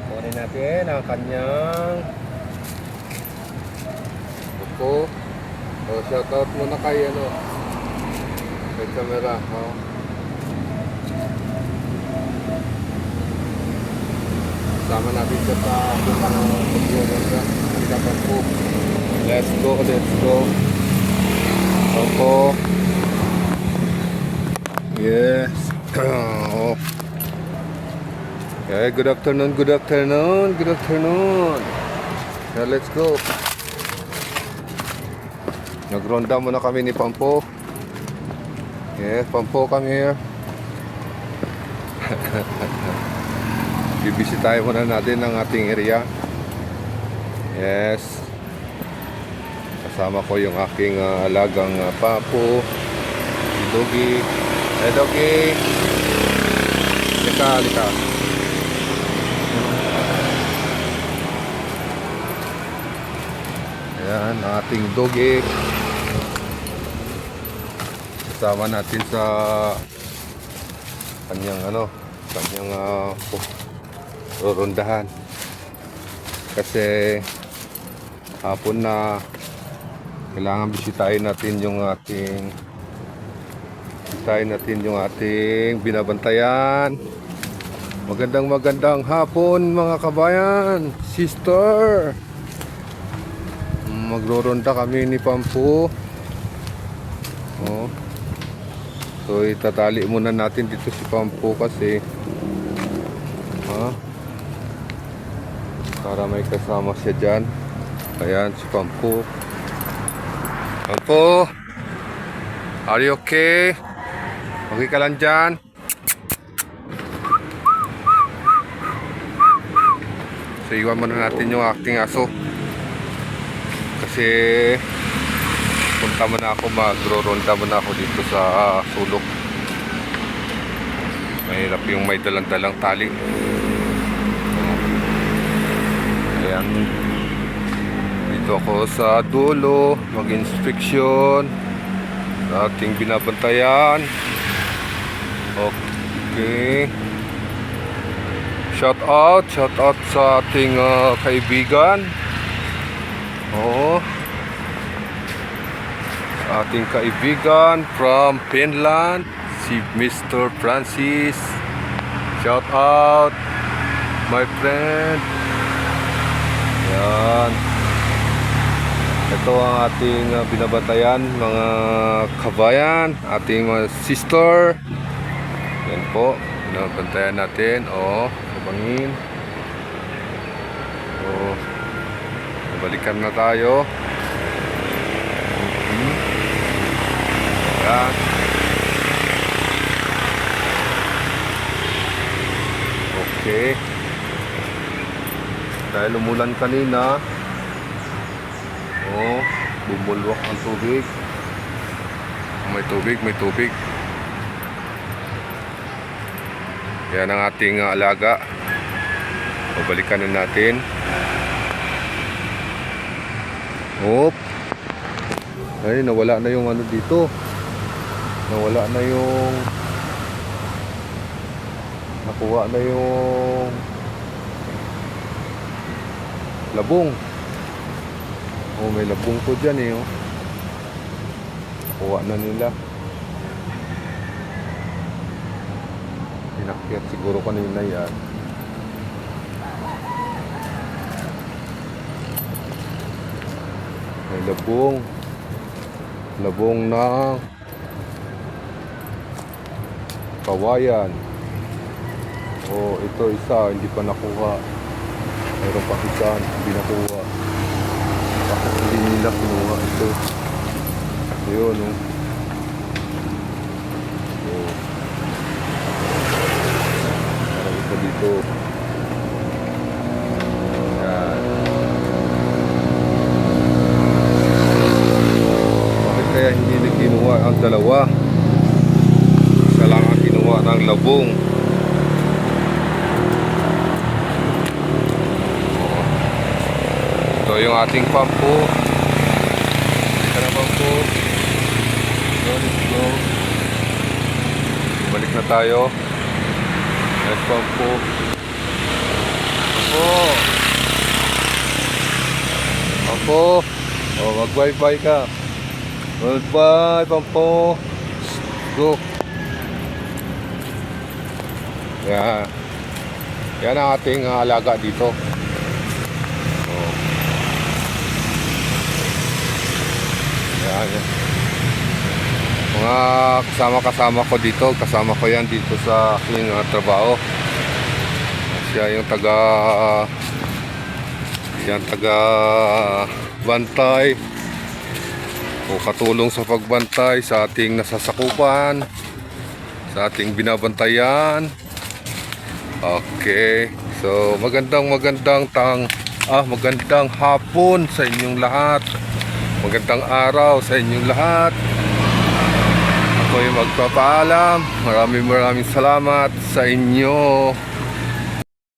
Kunin natin ang kanyang Opo. Shoutout muna kay kay camera. Sama natin siya sa pag-yoga. Halika po. Let's go, let's go. Opo. Yes. Oh. Okay, good afternoon, good afternoon, good afternoon. Yeah, let's go. Nagronda muna kami ni Pampo. Yes, Pampo, come here. Bibisitahin muna natin ang ating area. Yes. Kasama ko yung aking alagang Pampo, si Doggy. Hey Doggy. Lika, lika. Ayan, ang ating Doggy. Kasama natin sa kanyang rondahan. Kasi hapon na kailangan bisitahin natin yung ating binabantayan. Magandang hapon mga kabayan, sister. Magroronda kami ni Pampo. Oh. So itatali muna natin dito si Pampo kasi para may kasama siya dyan. Ayan si Pampo. Pampo, are you okay? Okay ka lang dyan? So iwan muna natin yung aking aso kasi punta muna ako, magro-ronda muna ako dito sa sulok. Mahirap yung may dalang-dalang tali. Ayan, dito ako sa dulo mag-inspeksyon sa ating binabantayan. Okay, shout out sa ating kaibigan. Ating kaibigan from Finland, si Mr. Francis. Shout out my friend. Yan. Ito ang ating binabantayan mga kabayan, ating mga sister. Yan po, binabantayan natin. Kabangin. Balikan na tayo. Yan. Okay. Dahil umulan kanina, bumulwak ang tubig. May tubig. Yan ang ating alaga. Babalikan na natin. Ay, nawala na yung dito. Nawala na yung nakuha na yung labong. May labong po dyan nakuha na nila. Pinakyat siguro kanina yan. May labong na kawayan. Ito isa hindi pa nakuha. Mayroon pa isa hindi nakuha. Bakit hindi nila kinuha ito? Ayun parang ito dito. Kaya hindi na kinuha ang dalawa. Isa lang ang kinuha ng labong. Ito yung ating Pampo. Ito na Pampo. Let's go. Balik na tayo. Let's Pampo. Pampo. Pampo. Oh, mag-bye-bye ka. Bye-bye, Pampo. Go. Yan. Yan ang ating alaga dito. Oh. Yan. Mga kasama-kasama ko dito. Kasama ko yan dito sa aking trabaho. Siya yung taga bantay o katulong sa pagbantay sa ating nasasakupan, sa ating binabantayan. Okay, so magandang hapon sa inyong lahat, magandang araw sa inyong lahat. Ako ay magpapaalam. Maraming salamat sa inyo.